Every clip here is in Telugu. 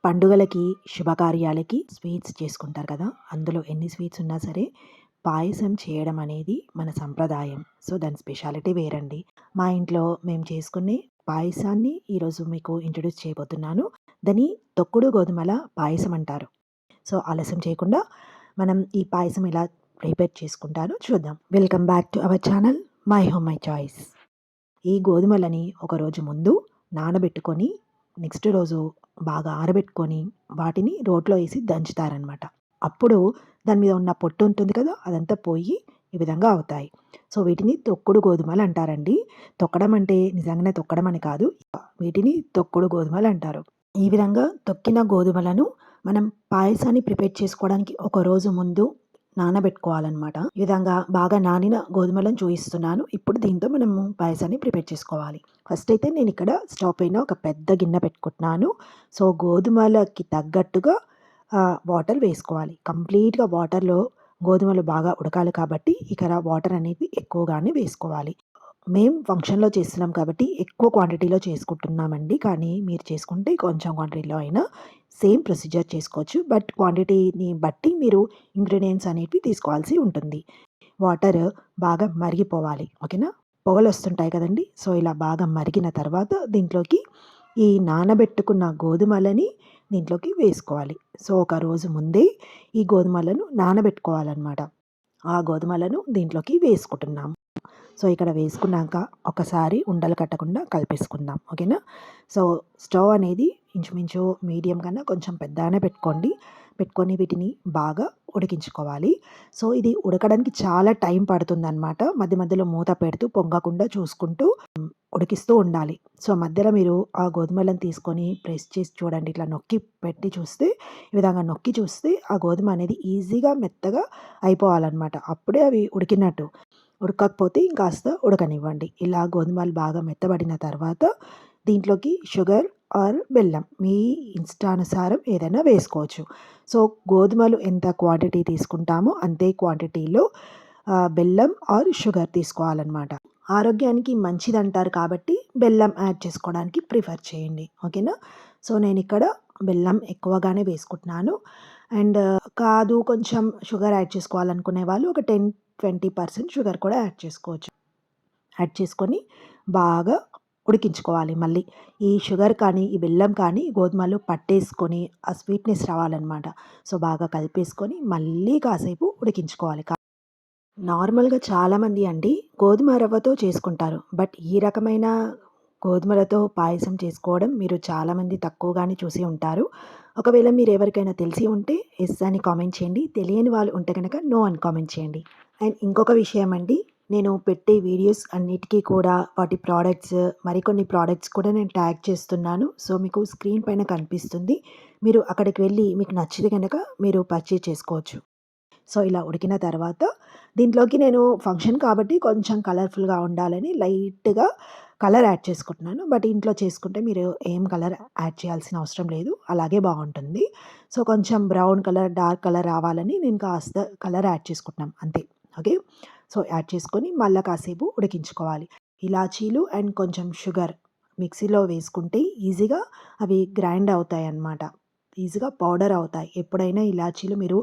పండుగలకి, శుభకార్యాలకి స్వీట్స్ చేసుకుంటారు కదా! అందులో ఎన్ని స్వీట్స్ ఉన్నా సరే, పాయసం చేయడం అనేది మన సంప్రదాయం. సో, దాని స్పెషాలిటీ వేరండి. మా ఇంట్లో మేము చేసుకునే పాయసాన్ని ఈరోజు మీకు ఇంట్రొడ్యూస్ చేయబోతున్నాను. దాన్ని తొక్కుడు గోధుమల పాయసం అంటారు. సో, ఆలస్యం చేయకుండా మనం ఈ పాయసం ఎలా ప్రిపేర్ చేసుకుంటారో చూద్దాం. Welcome back to our channel my home my choice. ఈ గోధుమలని ఒకరోజు ముందు నానబెట్టుకొని, నెక్స్ట్ రోజు బాగా ఆరబెట్టుకొని, వాటిని రోట్లో ఏసి దంచుతారనమాట. అప్పుడు దాని మీద ఉన్న పొట్టు ఉంటుంది కదా! అదంతా పోయి ఈ విధంగా అవుతాయి. సో, వీటిని తొక్కుడు గోధుమలు అంటారండి. తొక్కడం అంటే నిజంగానే తొక్కడం అని కాదు. వీటిని తొక్కుడు గోధుమలు అంటారు. ఈ విధంగా తొక్కిన గోధుమలను మనం పాయసాన్ని ప్రిపేర్ చేసుకోవడానికి ఒక రోజు ముందు నానబెట్టుకోవాలనమాట. ఈ విధంగా బాగా నానిన గోధుమలను చూయిస్తున్నాను. ఇప్పుడు దీంతో మనము పాయసాన్ని ప్రిపేర్ చేసుకోవాలి. ఫస్ట్ అయితే నేను ఇక్కడ స్టవ్ పైన ఒక పెద్ద గిన్నె పెట్టుకుంటున్నాను. సో, గోధుమలకి తగ్గట్టుగా వాటర్ వేసుకోవాలి. కంప్లీట్‌గా వాటర్‌లో గోధుమలు బాగా ఉడకాలి కాబట్టి ఇక్కడ వాటర్ అనేవి ఎక్కువగానే వేసుకోవాలి. మేము ఫంక్షన్‌లో చేస్తున్నాం కాబట్టి ఎక్కువ క్వాంటిటీలో చేసుకుంటున్నామండి. కానీ మీరు చేసుకుంటే కొంచెం క్వాంటిటీలో అయినా సేమ్ ప్రొసీజర్ చేసుకోవచ్చు. బట్ క్వాంటిటీని బట్టి మీరు ఇంగ్రీడియెంట్స్ అనేవి తీసుకోవాల్సి ఉంటుంది. వాటర్ బాగా మరిగిపోవాలి. ఓకేనా? పొగలొస్తుంటాయి కదండీ! సో, ఇలా బాగా మరిగిన తర్వాత దీంట్లోకి ఈ నానబెట్టుకున్న గోధుమలని దీంట్లోకి వేసుకోవాలి. సో, ఒక రోజు ముందే ఈ గోధుమలను నానబెట్టుకోవాలనమాట. ఆ గోధుమలను దీంట్లోకి వేసుకుంటున్నాము. సో, ఇక్కడ వేసుకున్నాక ఒకసారి ఉండలు కట్టకుండా కలిపేసుకుందాం. ఓకేనా? సో, స్టవ్ అనేది ఇంచుమించు మీడియం కన్నా కొంచెం పెద్దగానే పెట్టుకొని వీటిని బాగా ఉడికించుకోవాలి. సో, ఇది ఉడకడానికి చాలా టైం పడుతుందనమాట. మధ్య మధ్యలో మూత పెడుతూ పొంగకుండా చూసుకుంటూ ఉడికిస్తూ ఉండాలి. సో, మధ్యలో మీరు ఆ గోధుమలను తీసుకొని ప్రెస్ చేసి చూడండి. ఇట్లా నొక్కి పెట్టి చూస్తే, ఈ విధంగా నొక్కి చూస్తే ఆ గోధుమ అనేది ఈజీగా మెత్తగా అయిపోవాలనమాట. అప్పుడే అవి ఉడికినట్టు. ఉడకకపోతే ఇంకాస్త ఉడకనివ్వండి. ఇలా గోధుమలు బాగా మెత్తబడిన తర్వాత దీంట్లోకి షుగర్ ఆర్ బెల్లం మీ ఇష్టానుసారం ఏదైనా వేసుకోవచ్చు. సో, గోధుమలు ఎంత క్వాంటిటీ తీసుకుంటామో అంతే క్వాంటిటీలో బెల్లం ఆర్ షుగర్ తీసుకోవాలనమాట. ఆరోగ్యానికి మంచిదంటారు కాబట్టి బెల్లం యాడ్ చేసుకోవడానికి ప్రిఫర్ చేయండి. ఓకేనా? సో, నేనిక్కడ బెల్లం ఎక్కువగానే వేసుకుంటున్నాను. అండ్ కాదు కొంచెం షుగర్ యాడ్ చేసుకోవాలనుకునే వాళ్ళు ఒక 10-20% షుగర్ కూడా యాడ్ చేసుకోవచ్చు. యాడ్ చేసుకొని బాగా ఉడికించుకోవాలి మళ్ళీ. ఈ షుగర్ కానీ, ఈ బెల్లం కానీ గోధుమలు పట్టేసుకొని ఆ స్వీట్‌నెస్ రావాలనమాట. సో, బాగా కలిపేసుకొని మళ్ళీ కాసేపు ఉడికించుకోవాలి. నార్మల్‌గా చాలామంది అండి గోధుమ రవ్వతో చేసుకుంటారు. బట్ ఈ రకమైన గోధుమలతో పాయసం చేసుకోవడం మీరు చాలామంది తక్కువగానే చూసి ఉంటారు. ఒకవేళ మీరెవరికైనా తెలిసి ఉంటే యెస్ అని కామెంట్ చేయండి. తెలియని వాళ్ళు ఉంటే గనక నో అని కామెంట్ చేయండి. అండ్ ఇంకొక విషయం అండి, నేను పెట్టే వీడియోస్ అన్నిటికీ కూడా వాటి ప్రొడక్ట్స్, మరికొన్ని ప్రొడక్ట్స్ కూడా నేను ట్యాగ్ చేస్తున్నాను. సో, మీకు స్క్రీన్ పైన కనిపిస్తుంది. మీరు అక్కడికి వెళ్ళి మీకు నచ్చితే గనక మీరు పర్చేజ్ చేసుకోవచ్చు. సో, ఇలా ఉడికిన తర్వాత దీంట్లోకి నేను ఫంక్షన్ కాబట్టి కొంచెం కలర్‌ఫుల్‌గా ఉండాలని లైట్‌గా కలర్ యాడ్ చేసుకుంటున్నాను. బట్ ఇంట్లో చేసుకుంటే మీరు ఏం కలర్ యాడ్ చేయాల్సిన అవసరం లేదు. అలాగే బావుంటుంది. సో, కొంచెం బ్రౌన్ కలర్, డార్క్ కలర్ రావాలని నేను కాస్త కలర్ యాడ్ చేసుకుంటున్నాం అంతే. ఓకే. సో, యాడ్ చేసుకొని మళ్ళా కాసేపు ఉడికించుకోవాలి. ఇలాచీలు అండ్ కొంచెం షుగర్ మిక్సీలో వేసుకుంటే ఈజీగా అవి గ్రైండ్ అవుతాయన్నమాట. ఈజీగా పౌడర్ అవుతాయి. ఎప్పుడైనా ఇలాచీలు మీరు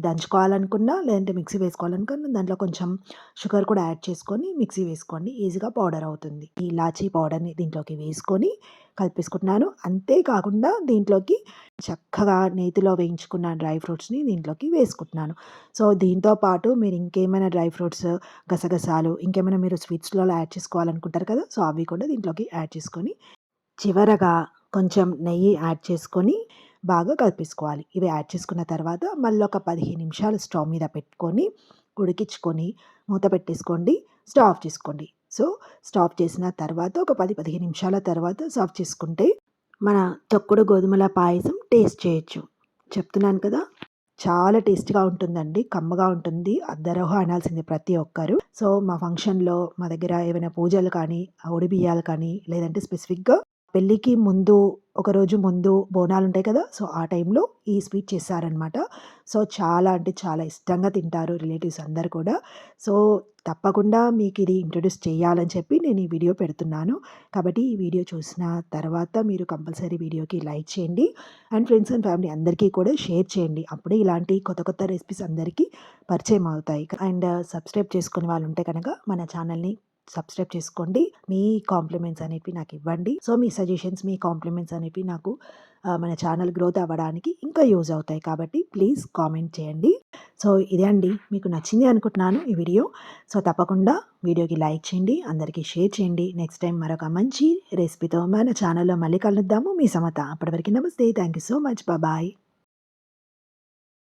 దంచుకోవాలనుకున్నా, లేదంటే మిక్సీ వేసుకోవాలనుకున్నా దాంట్లో కొంచెం షుగర్ కూడా యాడ్ చేసుకొని మిక్సీ వేసుకోండి. ఈజీగా పౌడర్ అవుతుంది. ఈ ఇలాచీ పౌడర్‌ని దీంట్లోకి వేసుకొని కలిపేసుకుంటున్నాను. అంతే కాకుండా దీంట్లోకి చక్కగా నేతిలో వేయించుకున్న డ్రై ఫ్రూట్స్‌ని దీంట్లోకి వేసుకుంటున్నాను. సో, దీంతో పాటు మీరు ఇంకేమైనా డ్రై ఫ్రూట్స్, గసగసాలు ఇంకేమైనా మీరు స్వీట్స్‌లో యాడ్ చేసుకోవాలనుకుంటారు కదా! సో, అవి కూడా దీంట్లోకి యాడ్ చేసుకొని చివరగా కొంచెం నెయ్యి యాడ్ చేసుకొని బాగా కలిపేసుకోవాలి. ఇవి యాడ్ చేసుకున్న తర్వాత మళ్ళొక 15 నిమిషాలు స్టవ్ మీద పెట్టుకొని, ఉడికించుకొని మూత పెట్టేసుకోండి. స్టవ్ ఆఫ్ చేసుకోండి. సో, స్టవ్ ఆఫ్ చేసిన తర్వాత ఒక 10-15 నిమిషాల తర్వాత సర్వ్ చేసుకుంటే మన తొక్కుడు గోధుమల పాయసం టేస్ట్ చేయొచ్చు. చెప్తున్నాను కదా! చాలా టేస్టీగా ఉంటుందండి. కమ్మగా ఉంటుంది. అద్దరహో అనాల్సిందే ప్రతి ఒక్కరు. సో, మా ఫంక్షన్‌లో మా దగ్గర ఏవైనా పూజలు కానీ, ఒడిబియ్యాలు కానీ లేదంటే స్పెసిఫిక్‌గా పెళ్ళికి ముందు ఒకరోజు ముందు బోనాలుంటాయి కదా! సో, ఆ టైంలో ఈ స్వీట్ చేశారనమాట. సో, చాలా అంటే చాలా ఇష్టంగా తింటారు రిలేటివ్స్ అందరూ కూడా. సో, తప్పకుండా మీకిది ఇంట్రొడ్యూస్ చేయాలని చెప్పి నేను ఈ వీడియో పెడుతున్నాను. కాబట్టి ఈ వీడియో చూసిన తర్వాత మీరు కంపల్సరీ వీడియోకి లైక్ చేయండి. అండ్ ఫ్రెండ్స్ అండ్ ఫ్యామిలీ అందరికీ కూడా షేర్ చేయండి. అప్పుడే ఇలాంటి కొత్త కొత్త రెసిపీస్ అందరికీ పరిచయం అవుతాయి. అండ్ సబ్స్క్రైబ్ చేసుకునే వాళ్ళుంటే కనుక మన ఛానల్‌ని సబ్స్క్రైబ్ చేసుకోండి. మీ కాంప్లిమెంట్స్ అనేవి నాకివ్వండి. సో, మీ సజెషన్స్, మీ కాంప్లిమెంట్స్ అనేవి నాకు మన ఛానల్ గ్రోత్ అవ్వడానికి ఇంకా యూజ్ అవుతాయి. కాబట్టి ప్లీజ్ కామెంట్ చేయండి. సో, ఇదే అండి. మీకు నచ్చింది అనుకుంటున్నాను ఈ వీడియో. సో, తప్పకుండా వీడియోకి లైక్ చేయండి. అందరికీ షేర్ చేయండి. నెక్స్ట్ టైం మరొక మంచి రెసిపీతో మన ఛానల్‌లో మళ్ళీ కలుద్దాము. మీ సమత. అప్పటి వరకు నమస్తే. Thank you so much. Bye.